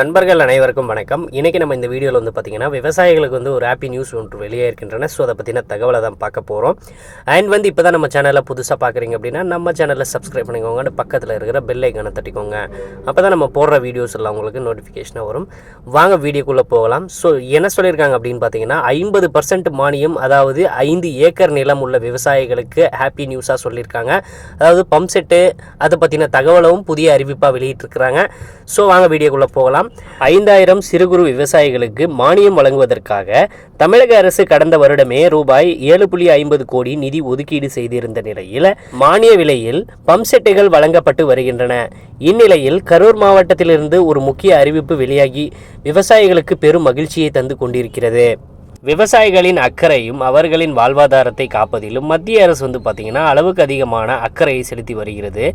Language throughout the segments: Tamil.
நண்பர்கள் அனைவருக்கும் வணக்கம். இன்றைக்கி நம்ம இந்த வீடியோவில் வந்து பார்த்திங்கன்னா விவசாயிகளுக்கு ஒரு ஹாப்பி நியூஸ் ஒன்று வெளியே இருக்கின்றன. ஸோ அதை பற்றின தகவலை தான் பார்க்க போகிறோம். அண்ட் இப்போ தான் நம்ம சேனலில் புதுசாக பார்க்குறீங்க அப்படின்னா நம்ம சேனலில் சப்ஸ்கிரைப் பண்ணிக்கோங்க, பக்கத்தில் இருக்கிற பெல் ஐக்கானை தட்டிக்கோங்க. அப்போ தான் நம்ம போடுற வீடியோஸ் எல்லாம் உங்களுக்கு நோட்டிஃபிகேஷனாக வரும். வாங்க வீடியோக்குள்ளே போகலாம். ஸோ என்ன சொல்லியிருக்காங்க அப்படின்னு பார்த்தீங்கன்னா 50% மானியம், அதாவது 5 ஏக்கர் நிலம் உள்ள விவசாயிகளுக்கு ஹாப்பி நியூஸாக சொல்லியிருக்காங்க. அதாவது பம்ப் செட்டு அதை பற்றின தகவலும் புதிய அறிவிப்பாக வெளியிட்டிருக்கிறாங்க. ஸோ வாங்க வீடியோக்குள்ளே போகலாம். 5000 சிறு குறு விவசாயிகளுக்கு மானியம் வழங்குவதற்காக தமிழக அரசு கடந்த வருடமே ரூபாய் 7.50 கோடி நிதி ஒதுக்கீடு செய்திருந்த நிலையில் மானிய விலையில் பம்ப் செட்டுகள் வழங்கப்பட்டு வருகின்றன. இந்நிலையில் கரூர் மாவட்டத்திலிருந்து ஒரு முக்கிய அறிவிப்பு வெளியாகி விவசாயிகளுக்கு பெரும் மகிழ்ச்சியை தந்து கொண்டிருக்கிறது. விவசாயிகளின் அக்கறையும் அவர்களின் வாழ்வாதாரத்தை காப்பதிலும் மத்திய அரசு பார்த்திங்கன்னா அளவுக்கு அதிகமான அக்கறையை செலுத்தி வருகிறது.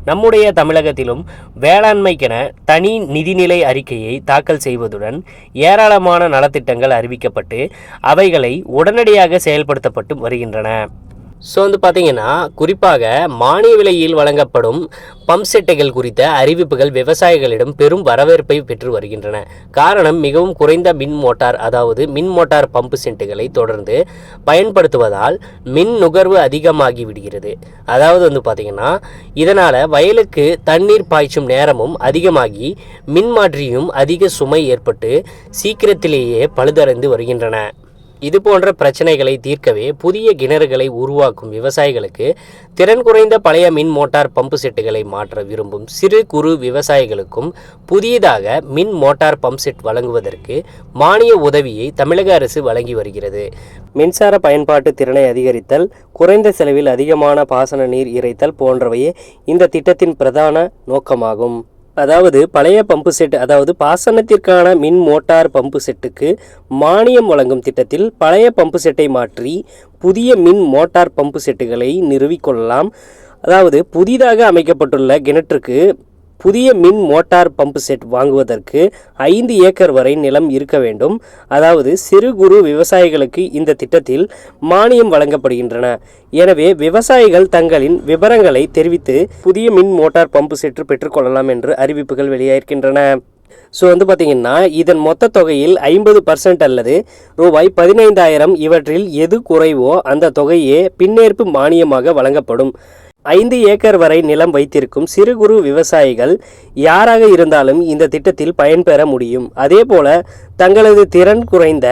நம்முடைய தமிழகத்திலும் வேளாண்மைக்கென தனி நிதிநிலை அறிக்கையை தாக்கல் செய்வதுடன் ஏராளமான நலத்திட்டங்கள் அறிவிக்கப்பட்டு அவைகளை உடனடியாக செயல்படுத்தப்பட்டு வருகின்றன. ஸோ பார்த்திங்கன்னா குறிப்பாக மானிய விலையில் வழங்கப்படும் பம்ப் செட்டுகள் குறித்த அறிவிப்புகள் விவசாயிகளிடம் பெரும் வரவேற்பை பெற்று வருகின்றன. காரணம் மிகவும் குறைந்த மின் மோட்டார், அதாவது மின் மோட்டார் பம்பு செட்டுகளை தொடர்ந்து பயன்படுத்துவதால் மின் நுகர்வு அதிகமாகி விடுகிறது. அதாவது பார்த்திங்கன்னா இதனால் வயலுக்கு தண்ணீர் பாய்ச்சும் நேரமும் அதிகமாகி மின்மாற்றியும் அதிக சுமை ஏற்பட்டு சீக்கிரத்திலேயே பழுதடைந்து வருகின்றன. இது போன்ற பிரச்சனைகளை தீர்க்கவே புதிய கிணறுகளை உருவாக்கும் விவசாயிகளுக்கு திறன் குறைந்த பழைய மின் மோட்டார் பம்பு செட்டுகளை மாற்ற விரும்பும் சிறு குறு விவசாயிகளுக்கும் புதியதாக மின் மோட்டார் பம்ப் செட் வழங்குவதற்கு மானிய உதவியை தமிழக அரசு வழங்கி வருகிறது. மின்சார பயன்பாட்டு திறனை அதிகரித்தல், குறைந்த செலவில் அதிகமான பாசன நீர் இறைத்தல் போன்றவையே இந்த திட்டத்தின் பிரதான நோக்கமாகும். அதாவது பழைய பம்பு செட், அதாவது பாசனத்திற்கான மின் மோட்டார் பம்பு செட்டுக்கு மானியம் வழங்கும் திட்டத்தில் பழைய பம்பு செட்டை மாற்றி புதிய மின் மோட்டார் பம்பு செட்டுகளை நிறுவிக்கொள்ளலாம். அதாவது புதிதாக அமைக்கப்பட்டுள்ள கிணற்றுக்கு புதிய மின் மோட்டார் பம்பு செட் வாங்குவதற்கு 5 ஏக்கர் வரை நிலம் இருக்க வேண்டும். அதாவது சிறு குறு விவசாயிகளுக்கு இந்த திட்டத்தில் மானியம் வழங்கப்படுகின்றன. எனவே விவசாயிகள் தங்களின் விவரங்களை தெரிவித்து புதிய மின் மோட்டார் பம்பு செட் பெற்றுக்கொள்ளலாம் என்று அறிவிப்புகள் வெளியாகின்றன. ஸோ பார்த்திங்கன்னா இதன் மொத்த தொகையில் 50% அல்லது ரூபாய் 15,000 இவற்றில் எது குறைவோ அந்த தொகையே பின்னேற்பு மானியமாக வழங்கப்படும். 5 ஏக்கர் வரை நிலம் வைத்திருக்கும் சிறு குறு விவசாயிகள் யாராக இருந்தாலும் இந்த திட்டத்தில் பயன்பெற முடியும். அதே போல தங்களது திறன் குறைந்த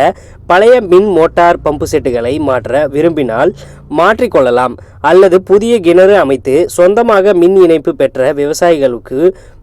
பழைய மின் மோட்டார் பம்பு செட்டுகளை மாற்ற விரும்பினால் மாற்றிக்கொள்ளலாம். அல்லது புதிய கிணறு அமைத்து சொந்தமாக மின் இணைப்பு பெற்ற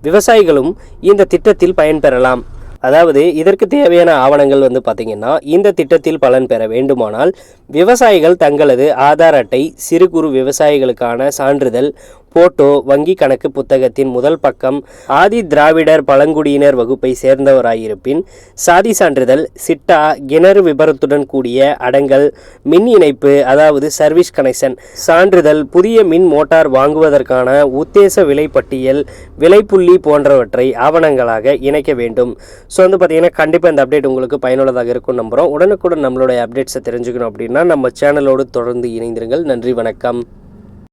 விவசாயிகளும் இந்த திட்டத்தில் பயன்பெறலாம். அதாவது இதற்கு தேவையான ஆவணங்கள் பார்த்திங்கன்னா இந்த திட்டத்தில் பலன் பெற வேண்டுமானால் விவசாயிகள் தங்களது ஆதார் அட்டை, சிறு குறு விவசாயிகளுக்கான சான்றிதழ், போட்டோ, வங்கி கணக்கு புத்தகத்தின் முதல் பக்கம், ஆதி திராவிடர் பழங்குடியினர் வகுப்பை சேர்ந்தவராயிருப்பின் சாதி சான்றிதழ், சிட்டா, கிணறு விபரத்துடன் கூடிய அடங்கல், மின் இணைப்பு அதாவது சர்வீஸ் கனெக்ஷன் சான்றிதழ், புதிய மின் மோட்டார் வாங்குவதற்கான உத்தேச விலை பட்டியல், விலைப்புள்ளி போன்றவற்றை ஆவணங்களாக இணைக்க வேண்டும். ஸோ பார்த்திங்கன்னா கண்டிப்பாக இந்த அப்டேட் உங்களுக்கு பயனுள்ளதாக இருக்கும் நம்புகிறோம். உடனுக்குடன் நம்மளுடைய அப்டேட்ஸை தெரிஞ்சுக்கணும் அப்படின்னா நம்ம சேனலோடு தொடர்ந்து இணைந்திருங்கள். நன்றி, வணக்கம்.